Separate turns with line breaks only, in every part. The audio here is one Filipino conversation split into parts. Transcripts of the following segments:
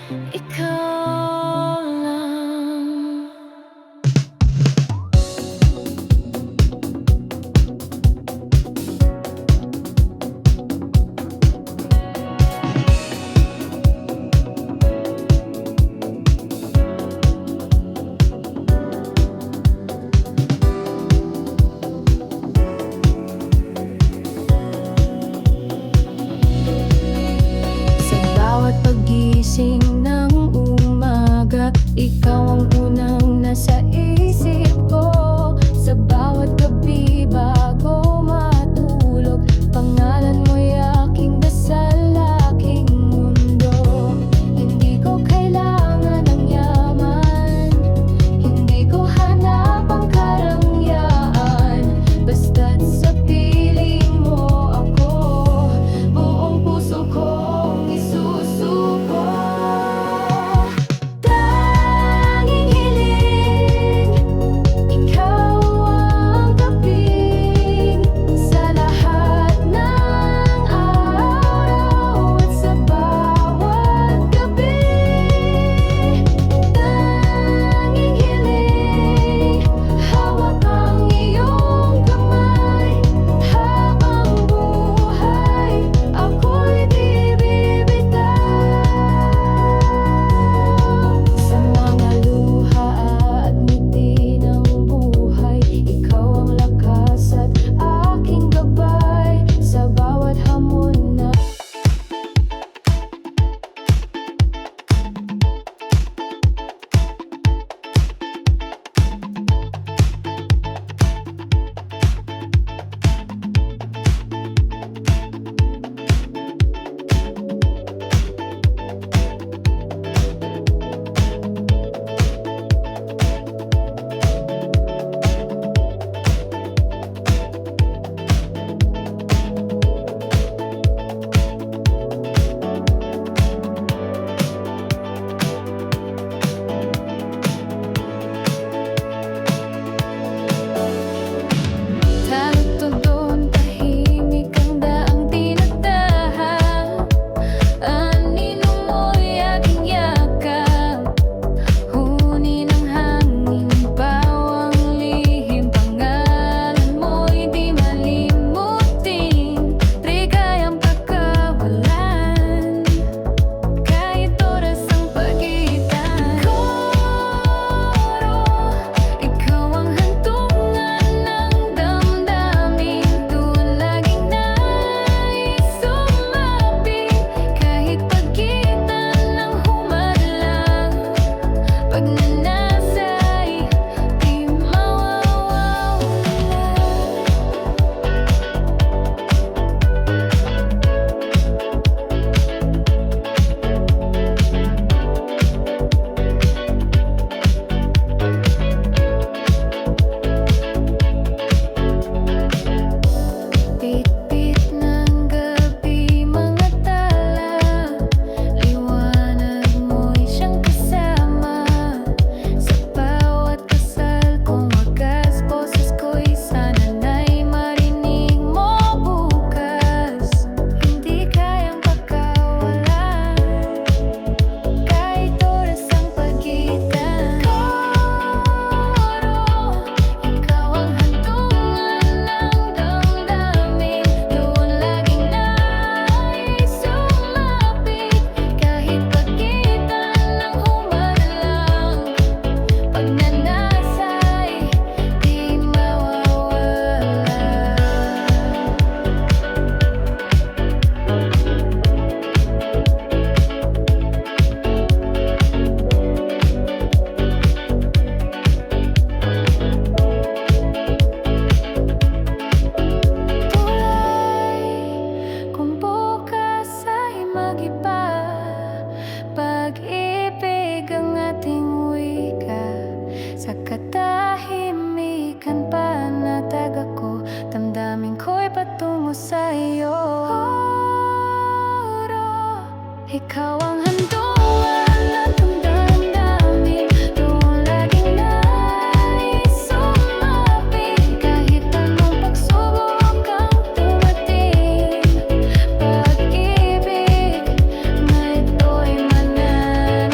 ikaw lang. Sa bawat paggising ng umaga, ikaw ang unang nasa isip ko. Sa bawat gabi bago matulog, pangalan mo'y aking dasal, aking mundo. Hindi ko kailangan ng yaman, hindi ko hanap ang karangyaan. Basta't sa piling mo ako, buong puso kong isusuko. Tanging hiling, ikaw ang tabi sa lahat ng araw at sa bawat gabi. Tanging hiling, hawak ang iyong kamay habang buhay, ako'y di bibitaw. Sa mga luha at ngiti ng buhay, ikaw ang lakas at aking gabay sa bawat hamon na talutod, tahimik ang daang tinatahak. Anino mo'y aking yakap, huni ng hangin, bawang lihim. Pangalan mo'y di malimutin, ligayang pagkawalan, kahit oras ang pagitan. Koro, ikaw ang hantungan ng damdamin, doon laging nais sumapit, kahit pagitan ng humadlang. Pagnanasa'y di mawawala. Pitpit ng gabi, mga tala, liwanag mo'y siyang kasama. Sa bawat dasal kong wagas, boses ko'y sana na'y marinig mo bukas. Hindi kayang pagkawalan, kahit oras ang pagitan. Koro, ikaw ang hantungan ng damdamin, doon laging nais sumapit, kahit pagitan ng humadlang. Pagnanasa'y di mawawala. Tulay, kung bukas ay mag-iba, pag-ibig ang ating wika. Sa katahimikan panatag ako, damdamin ko'y patungo sa'yo. Ikaw ang hantungan at ang damdamin, doon laging nais sumapit, kahit anong pagsubok ang dumating. Pag-ibig na ito'y mananatili.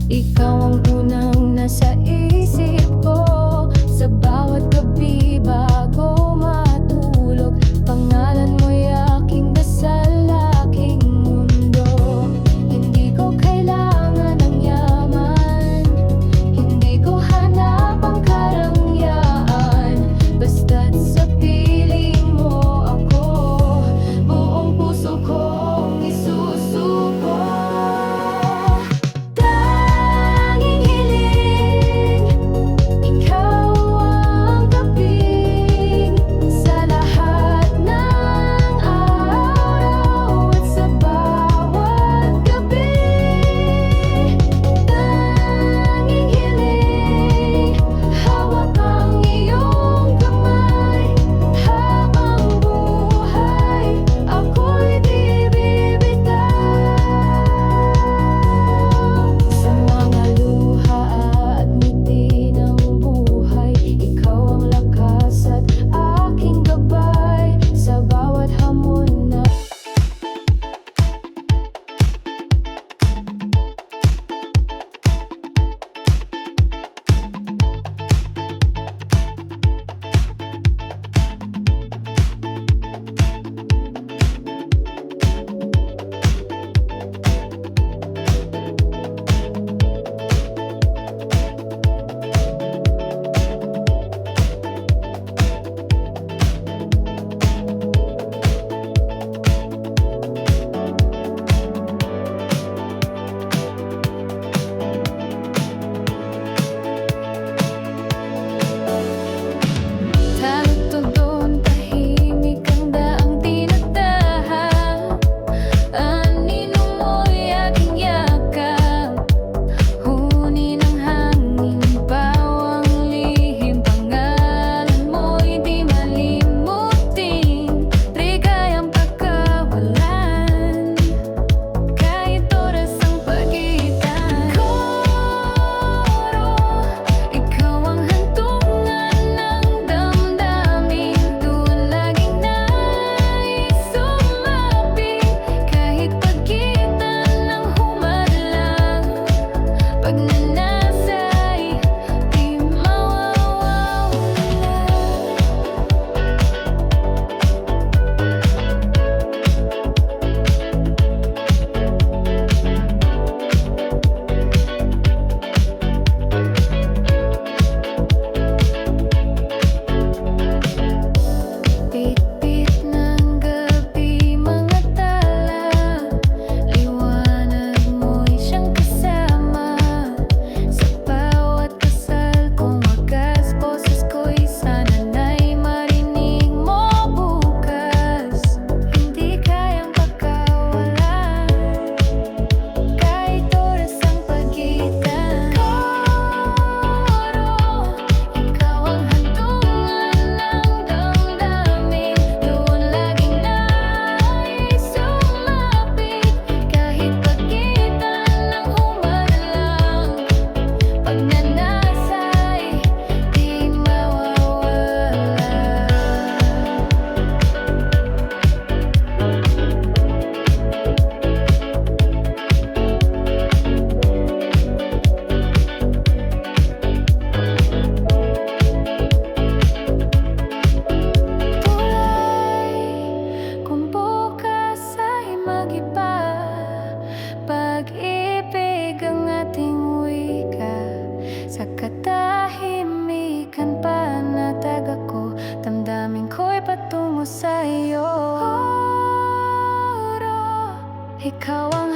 Ikaw ang unang nasa isip ko sa bawat gabi bago matulog. Pangalan mo'y aking dasal, aking mundo. Hindi ko kailangan ng yaman, hindi ko hanap ang karangyaan. Basta't sa piling mo ako, buong puso kong isusuko. Tanging hiling, ikaw ang kaping sa lahat ng araw at sa bawat gabi. Tanging hiling, hawak ang iyong kamay habang buhay, ako'y di bibitaw. Sa mga luha at ngiti ng buhay, ikaw ang lakas at aking gabay sa bawat hamon na talutudon, tahimik ang daang tinatahak. Anino mo'y aking yakap, huni ng hangin, bawang lihim. Pangalan mo'y di malimutin, ligayang pagkawalan, kahit oras ang pagitan. Koro, ikaw ang hantungan ng damdamin, doon laging nais sumapit, kahit pagitan ng humarlang. Pag nanasa'y di mawawala. Pitpit ng gabi, mga tala, liwanag mo'y siyang kasama. Sa bawat dasal kong wagas, boses ko'y sana na'y marinig mo bukas. Hindi kayang pagkawalan, kahit oras ang pagitan. Koro, ikaw ang hantungan ng damdamin, doon laging nais sumapit, kahit pagitan ng humarlang. Pag nanasa'y di mawawala. Tulay, kung bukas ay mag-iba, pag-ibig ang ating wika. Sa katahimikan panatag ako, damdamin ko'y patungo sa'yo. Ikaw ang